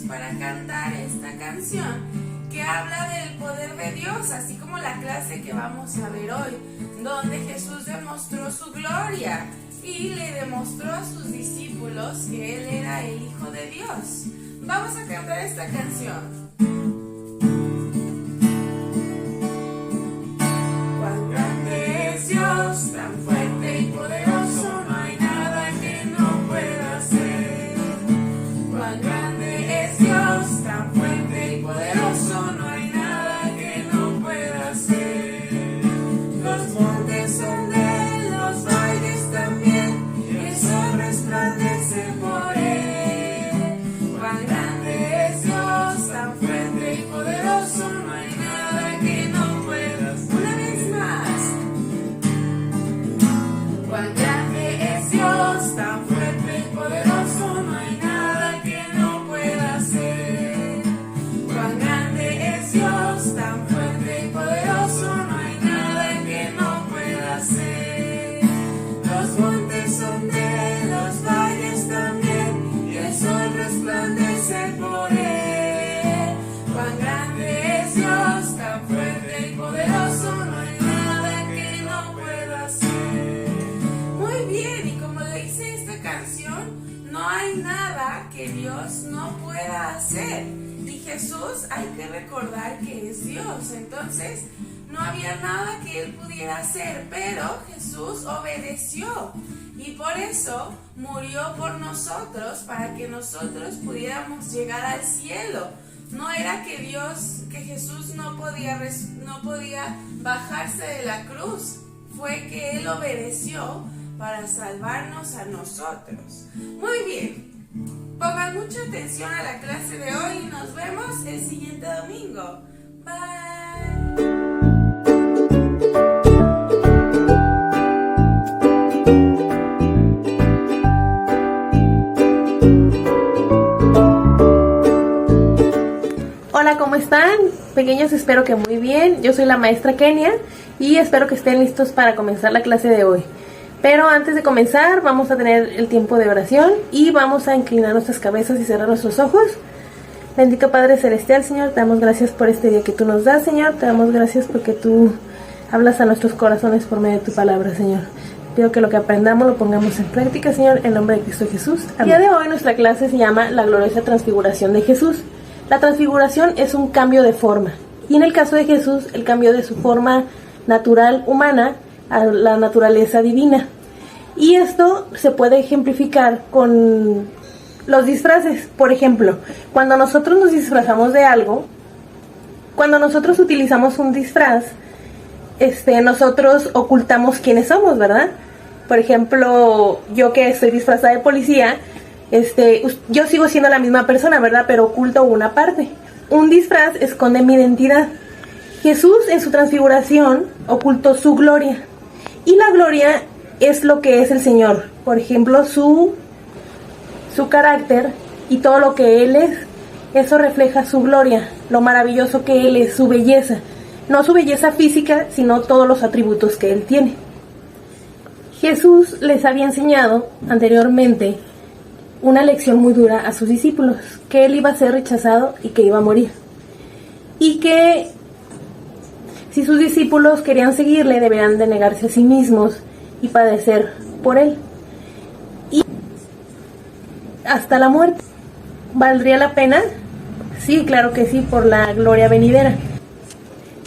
Para cantar esta canción que habla del poder de Dios, así como la clase que vamos a ver hoy, donde Jesús demostró su gloria y le demostró a sus discípulos que Él era el Hijo de Dios. Vamos a cantar esta canción. Cuán grande es Dios, tan fuerte y poderoso, no hay nada que no pueda hacer. Cuán grande es Dios, tan fuerte y poderoso, no hay nada que no pueda hacer. Los montes son de Él, los valles también, y el sol resplandece por Él. Cuán grande es Dios, tan fuerte y poderoso, no hay nada que no pueda hacer. Una vez más. Cuán grande es Dios, tan fuerte y poderoso, no hay nada que no pueda hacer. Cuán grande es Dios, tan fuerte y poderoso, no hay nada que no pueda hacer. Los montes son de Él, los valles también, y el sol resplandece por Él. Cuán grande es Dios, tan fuerte y poderoso, no hay nada que no pueda hacer. Muy bien, y como le dice esta canción, no hay nada que Dios no pueda hacer. Y Jesús, hay que recordar que es Dios, entonces no había nada que Él pudiera hacer, pero Jesús obedeció y por eso murió por nosotros, para que nosotros pudiéramos llegar al cielo. No era que Jesús no podía bajarse de la cruz, fue que Él obedeció para salvarnos a nosotros. Muy bien, pongan mucha atención a la clase de hoy y nos vemos el siguiente domingo. Bye. Hola, ¿cómo están? Pequeños, espero que muy bien. Yo soy la maestra Kenia y espero que estén listos para comenzar la clase de hoy. Pero antes de comenzar vamos a tener el tiempo de oración y vamos a inclinar nuestras cabezas y cerrar nuestros ojos. Bendito Padre Celestial, Señor, te damos gracias por este día que tú nos das, Señor. Te damos gracias porque tú hablas a nuestros corazones por medio de tu palabra, Señor. Pido que lo que aprendamos lo pongamos en práctica, Señor, en nombre de Cristo Jesús. Amén. El día de hoy nuestra clase se llama La gloriosa transfiguración de Jesús. La transfiguración es un cambio de forma. Y en el caso de Jesús, el cambio de su forma natural humana a la naturaleza divina. Y esto se puede ejemplificar con los disfraces. Por ejemplo, cuando nosotros nos disfrazamos de algo, cuando nosotros utilizamos un disfraz, nosotros ocultamos quiénes somos, ¿verdad? Por ejemplo, yo que estoy disfrazada de policía, yo sigo siendo la misma persona, ¿verdad? Pero oculto una parte. Un disfraz esconde mi identidad. Jesús en su transfiguración ocultó su gloria. Y la gloria es lo que es el Señor. Por ejemplo, su carácter y todo lo que Él es. Eso refleja su gloria, lo maravilloso que Él es, su belleza. No su belleza física, sino todos los atributos que Él tiene. Jesús les había enseñado anteriormente una lección muy dura a sus discípulos, que Él iba a ser rechazado y que iba a morir. Y que si sus discípulos querían seguirle, deberían de negarse a sí mismos y padecer por Él. Y hasta la muerte. ¿Valdría la pena? Sí, claro que sí, por la gloria venidera.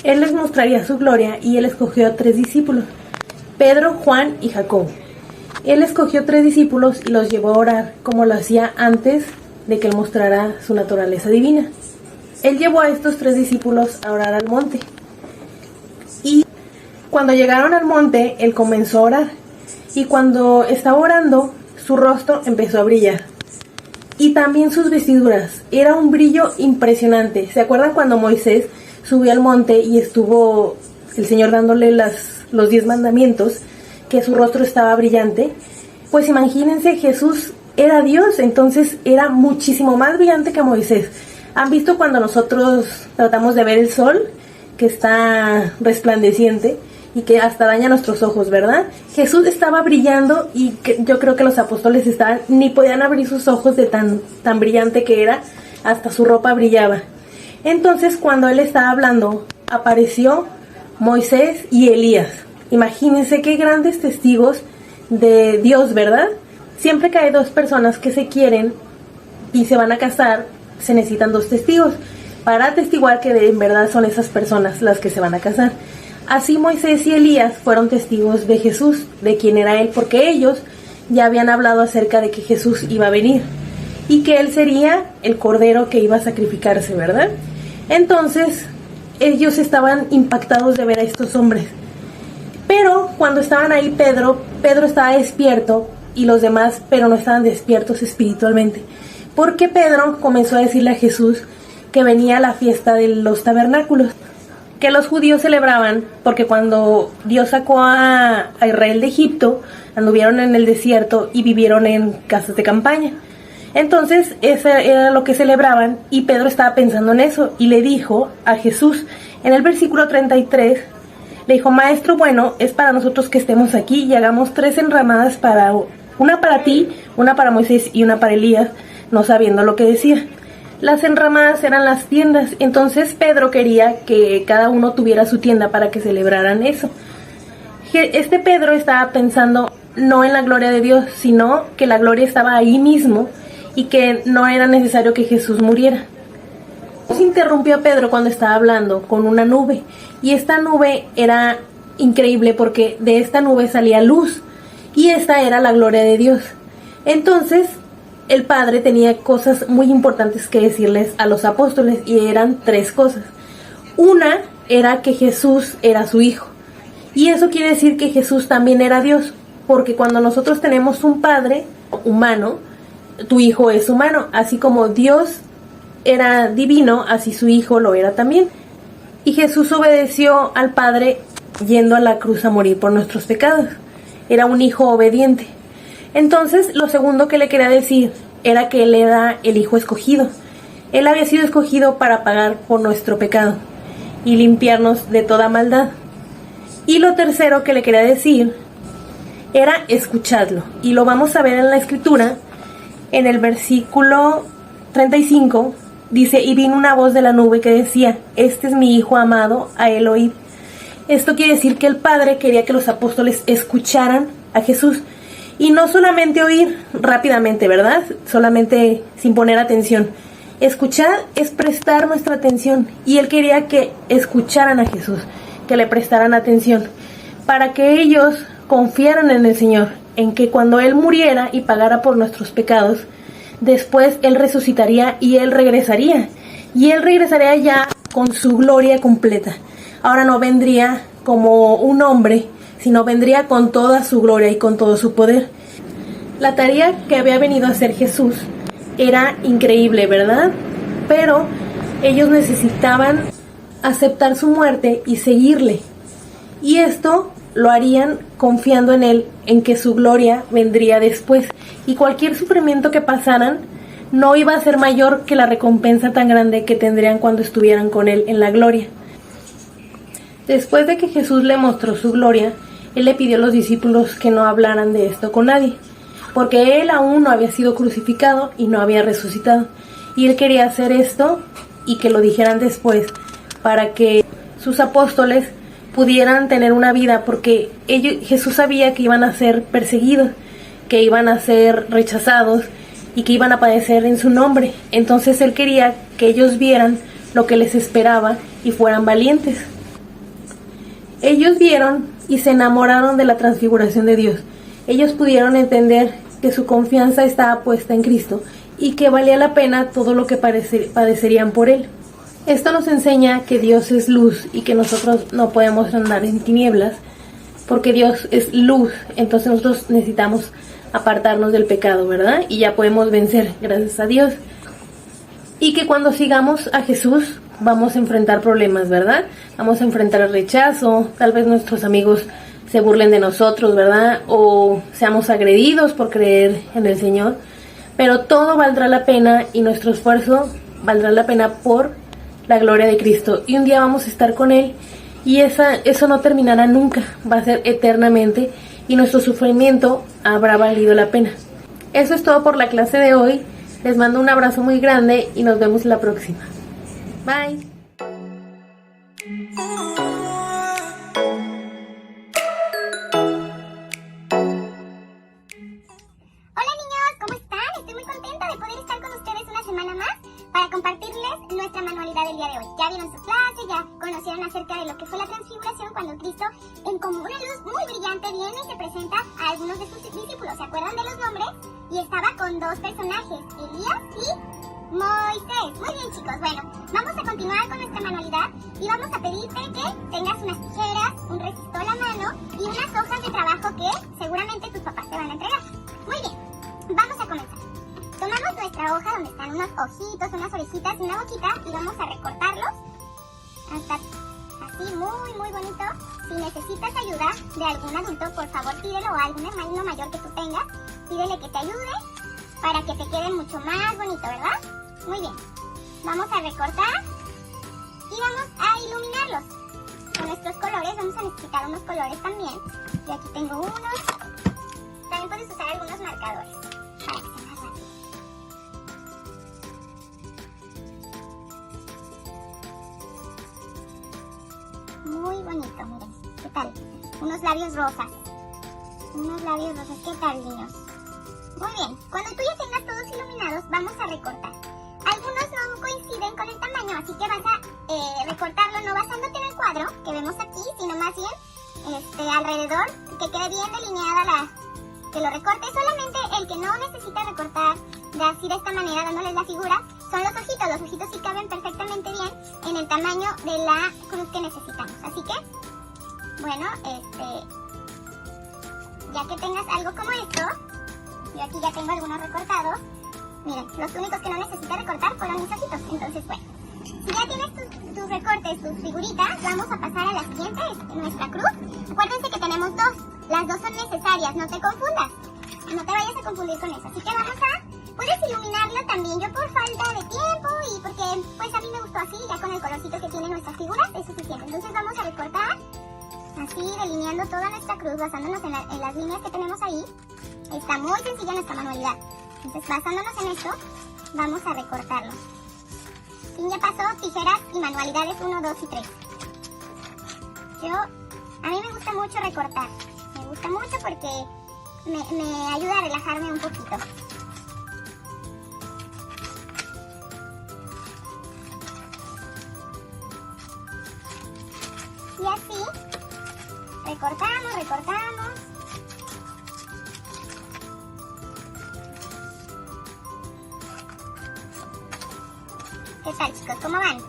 Él les mostraría su gloria y Él escogió a 3 discípulos, Pedro, Juan y Jacobo. Él escogió 3 discípulos y los llevó a orar, como lo hacía antes de que Él mostrara su naturaleza divina. Él llevó a estos 3 discípulos a orar al monte. Y Cuando llegaron al monte, él comenzó a orar. Y cuando estaba orando, su rostro empezó a brillar. Y también sus vestiduras. Era un brillo impresionante. ¿Se acuerdan cuando Moisés subió al monte y estuvo el Señor dándole los 10 mandamientos? Que su rostro estaba brillante. Pues imagínense, Jesús era Dios, entonces era muchísimo más brillante que Moisés. ¿Han visto cuando nosotros tratamos de ver el sol, que está resplandeciente y que hasta daña nuestros ojos, verdad? Jesús estaba brillando y yo creo que los apóstoles ni podían abrir sus ojos de tan brillante que era, hasta su ropa brillaba. Entonces, cuando él estaba hablando, apareció Moisés y Elías. Imagínense qué grandes testigos de Dios, ¿verdad? Siempre que hay dos personas que se quieren y se van a casar, se necesitan 2 testigos para atestiguar que en verdad son esas personas las que se van a casar. Así Moisés y Elías fueron testigos de Jesús, de quién era él, porque ellos ya habían hablado acerca de que Jesús iba a venir y que él sería el cordero que iba a sacrificarse, ¿verdad? Entonces ellos estaban impactados de ver a estos hombres. Pero cuando estaban ahí Pedro estaba despierto y los demás, pero no estaban despiertos espiritualmente. Porque Pedro comenzó a decirle a Jesús que venía la fiesta de los tabernáculos, que los judíos celebraban porque cuando Dios sacó a Israel de Egipto, anduvieron en el desierto y vivieron en casas de campaña. Entonces, eso era lo que celebraban y Pedro estaba pensando en eso y le dijo a Jesús, en el versículo 33, le dijo: Maestro, bueno, es para nosotros que estemos aquí y hagamos 3 enramadas, una para ti, una para Moisés y una para Elías, no sabiendo lo que decía. Las enramadas eran las tiendas, entonces Pedro quería que cada uno tuviera su tienda para que celebraran eso. Este Pedro estaba pensando no en la gloria de Dios, sino que la gloria estaba ahí mismo y que no era necesario que Jesús muriera. Se interrumpió a Pedro cuando estaba hablando con una nube, y esta nube era increíble porque de esta nube salía luz, y esta era la gloria de Dios. Entonces el Padre tenía cosas muy importantes que decirles a los apóstoles, y eran 3 cosas. Una era que Jesús era su Hijo, y eso quiere decir que Jesús también era Dios, porque cuando nosotros tenemos un Padre humano, tu Hijo es humano, así como Dios era divino, así su Hijo lo era también. Y Jesús obedeció al Padre yendo a la cruz a morir por nuestros pecados. Era un Hijo obediente. Entonces, lo segundo que le quería decir era que Él era el Hijo escogido. Él había sido escogido para pagar por nuestro pecado y limpiarnos de toda maldad. Y lo tercero que le quería decir era escuchadlo. Y lo vamos a ver en la Escritura, en el versículo 35, dice: y vino una voz de la nube que decía: este es mi Hijo amado, a él oíd. Esto quiere decir que el Padre quería que los apóstoles escucharan a Jesús. Y no solamente oír rápidamente, ¿verdad? Solamente sin poner atención. Escuchar es prestar nuestra atención. Y Él quería que escucharan a Jesús, que le prestaran atención, para que ellos confiaran en el Señor, en que cuando Él muriera y pagara por nuestros pecados, después Él resucitaría y Él regresaría. Y Él regresaría ya con su gloria completa. Ahora no vendría como un hombre, sino vendría con toda su gloria y con todo su poder. La tarea que había venido a hacer Jesús era increíble, ¿verdad? Pero ellos necesitaban aceptar su muerte y seguirle. Y esto lo harían confiando en Él, en que su gloria vendría después. Y cualquier sufrimiento que pasaran no iba a ser mayor que la recompensa tan grande que tendrían cuando estuvieran con Él en la gloria. Después de que Jesús le mostró su gloria, Él le pidió a los discípulos que no hablaran de esto con nadie, porque Él aún no había sido crucificado y no había resucitado. Y Él quería hacer esto y que lo dijeran después, para que sus apóstoles pudieran tener una vida, porque Jesús sabía que iban a ser perseguidos, que iban a ser rechazados y que iban a padecer en su nombre. Entonces Él quería que ellos vieran lo que les esperaba y fueran valientes. Ellos vieron y se enamoraron de la transfiguración de Dios. Ellos pudieron entender que su confianza estaba puesta en Cristo y que valía la pena todo lo que padecerían por Él. Esto nos enseña que Dios es luz y que nosotros no podemos andar en tinieblas, porque Dios es luz, entonces nosotros necesitamos apartarnos del pecado, ¿verdad? Y ya podemos vencer, gracias a Dios. Y que cuando sigamos a Jesús vamos a enfrentar problemas, ¿verdad? Vamos a enfrentar el rechazo, tal vez nuestros amigos se burlen de nosotros, ¿verdad? O seamos agredidos por creer en el Señor, pero todo valdrá la pena y nuestro esfuerzo valdrá la pena por la gloria de Cristo. Y un día vamos a estar con Él y eso no terminará nunca, va a ser eternamente y nuestro sufrimiento habrá valido la pena. Eso es todo por la clase de hoy. Les mando un abrazo muy grande y nos vemos la próxima. Bye. Hola niños, ¿cómo están? Estoy muy contenta de poder estar con ustedes una semana más para compartirles nuestra manualidad del día de hoy. Ya vieron su clase, ya conocieron acerca de lo que fue la transfiguración cuando Cristo, en como una luz muy brillante, viene y se presenta a algunos de sus discípulos. ¿Se acuerdan de los nombres? Y estaba con dos personajes, Elías y Moisés. Muy bien chicos, bueno, vamos a continuar con nuestra manualidad y vamos a pedirte que tengas unas tijeras, un resistor a mano y unas hojas de trabajo que seguramente tus papás te van a entregar. Muy bien, vamos a comenzar. Tomamos nuestra hoja donde están unos ojitos, unas orejitas y una boquita y vamos a recortarlos hasta así muy bonito. Si necesitas ayuda de algún adulto, por favor pídelo, o algún hermano mayor que tú tengas, pídele que te ayude para que te quede mucho más bonito, ¿verdad? Muy bien, vamos a recortar y vamos a iluminarlos con nuestros colores. Vamos a necesitar unos colores también. Yo aquí tengo unos. También puedes usar algunos marcadores para que sea más rápido. Muy bonito, miren, ¿qué tal? Unos labios rosas. ¿Qué tal, niños? Muy bien, cuando tú ya tengas todos iluminados, vamos a recortar. Algunos no coinciden con el tamaño, así que vas a recortarlo no basándote en el cuadro que vemos aquí, sino más bien alrededor, que quede bien delineada que lo recortes. Solamente el que no necesita recortar así de esta manera, dándoles la figura, son los ojitos. Los ojitos sí caben perfectamente bien en el tamaño de la cruz que necesitamos. Así que, bueno, ya que tengas algo como esto, yo aquí ya tengo algunos recortados. Miren, los únicos que no necesité recortar fueron mis ojitos. Entonces, bueno, si ya tienes tus recortes, tus figuritas, vamos a pasar a la siguiente, nuestra cruz. Acuérdense que tenemos dos. Las dos son necesarias, no te confundas. No te vayas a confundir con eso. Así que puedes iluminarlo también. Yo por falta de tiempo y porque pues a mí me gustó así, ya con el colorcito que tienen nuestras figuras, es suficiente. Entonces vamos a recortar, así delineando toda nuestra cruz, basándonos en las líneas que tenemos ahí. Está muy sencilla nuestra manualidad. Entonces basándonos en esto, vamos a recortarlo. Y ya pasó tijeras y manualidades 1, 2 y 3. A mí me gusta mucho recortar. Me gusta mucho porque me ayuda a relajarme un poquito. Y así, recortamos. ¿Qué tal chicos? ¿Cómo van?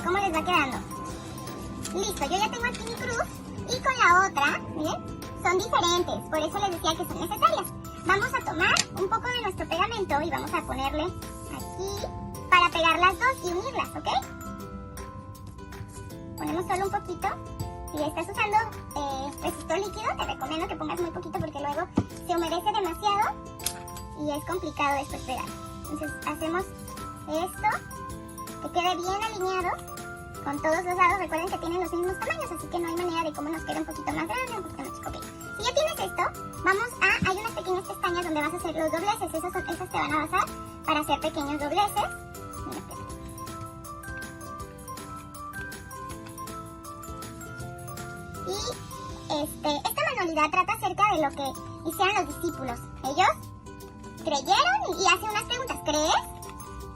¿Cómo les va quedando? Listo, yo ya tengo aquí mi cruz y con la otra, miren, son diferentes, por eso les decía que son necesarias. Vamos a tomar un poco de nuestro pegamento y vamos a ponerle aquí para pegar las dos y unirlas, ¿ok? Ponemos solo un poquito. Si estás usando resistor líquido, te recomiendo que pongas muy poquito porque luego se humedece demasiado y es complicado después pegar. Entonces hacemos esto, que quede bien alineado con todos los lados. Recuerden que tienen los mismos tamaños, así que no hay manera de cómo nos quede un poquito más grande, un poquito más chico. Okay. Si ya tienes esto, hay unas pequeñas pestañas donde vas a hacer los dobleces. Esas te van a basar para hacer pequeños dobleces. Y esta manualidad trata acerca de lo que hicieron los discípulos. Ellos creyeron y hacen unas preguntas. ¿Crees?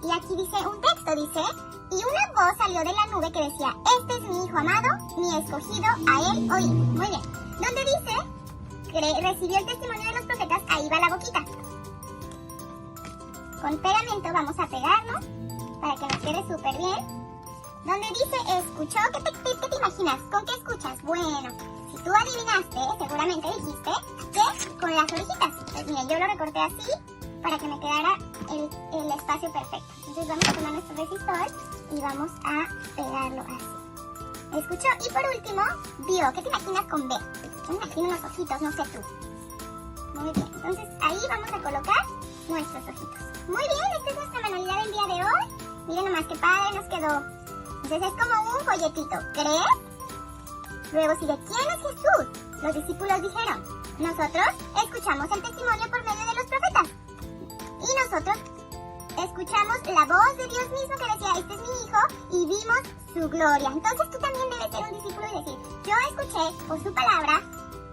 Y aquí dice un texto, y una voz salió de la nube que decía, este es mi hijo amado, mi escogido, a él oí. Muy bien. Donde dice, recibió el testimonio de los profetas, ahí va la boquita. Con pegamento vamos a pegarnos para que nos quede súper bien. Donde dice escuchó, ¿qué te imaginas? ¿Con qué escuchas? Bueno, si tú adivinaste, seguramente dijiste que con las orejitas. Pues miren, yo lo recorté así para que me quedara el espacio perfecto. Entonces vamos a tomar nuestro resistor y vamos a pegarlo así. Escuchó. Y por último, vio. ¿Qué te imaginas con B? Yo me imagino unos ojitos, no sé tú. Muy bien, entonces ahí vamos a colocar nuestros ojitos. Muy bien, esta es nuestra manualidad del día de hoy. Miren nomás qué padre nos quedó. Entonces es como un folletito, ¿crees? Luego sigue, ¿quién es Jesús? Los discípulos dijeron, nosotros escuchamos el testimonio por medio de los profetas. Y nosotros escuchamos la voz de Dios mismo que decía, este es mi hijo, y vimos su gloria. Entonces tú también debes ser un discípulo y decir, yo escuché por su palabra,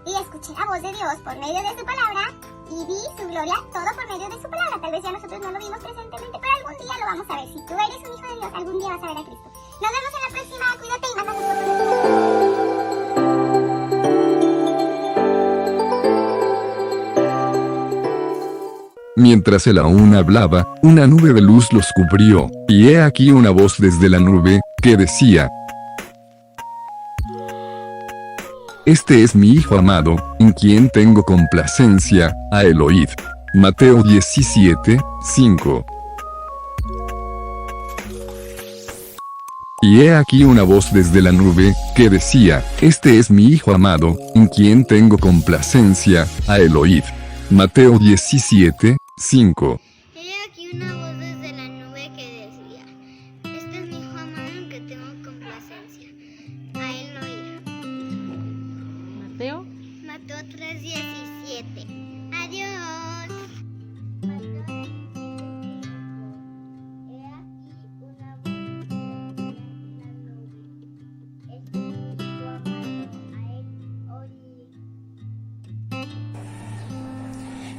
y escuché la voz de Dios por medio de su palabra, y vi su gloria todo por medio de su palabra. Tal vez ya nosotros no lo vimos presentemente, pero algún día lo vamos a ver. Si tú eres un hijo de Dios, algún día vas a ver a Cristo. Nos vemos en la próxima, cuídate y manda fotos. Mientras él aún hablaba, una nube de luz los cubrió, y he aquí una voz desde la nube, que decía: Este es mi Hijo amado, en quien tengo complacencia, a él oíd. Mateo 17:5. Y he aquí una voz desde la nube, que decía: Este es mi Hijo amado, en quien tengo complacencia, a él oíd. Mateo 17:5. He aquí una voz desde la nube que decía: Este es mi Hijo amado en que tengo complacencia, a él no oír. Mateo. Mateo 3:17. Adiós.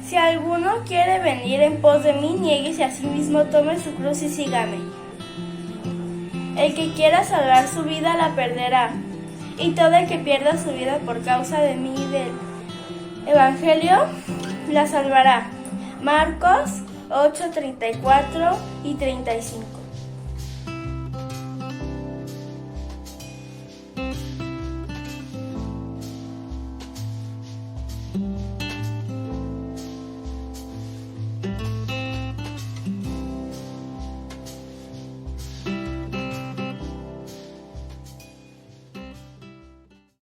Si alguno quiere venir en pos de mí, niéguese a sí mismo, tome su cruz y sígame. El que quiera salvar su vida la perderá, y todo el que pierda su vida por causa de mí y del Evangelio la salvará. Marcos 8:34 y 35.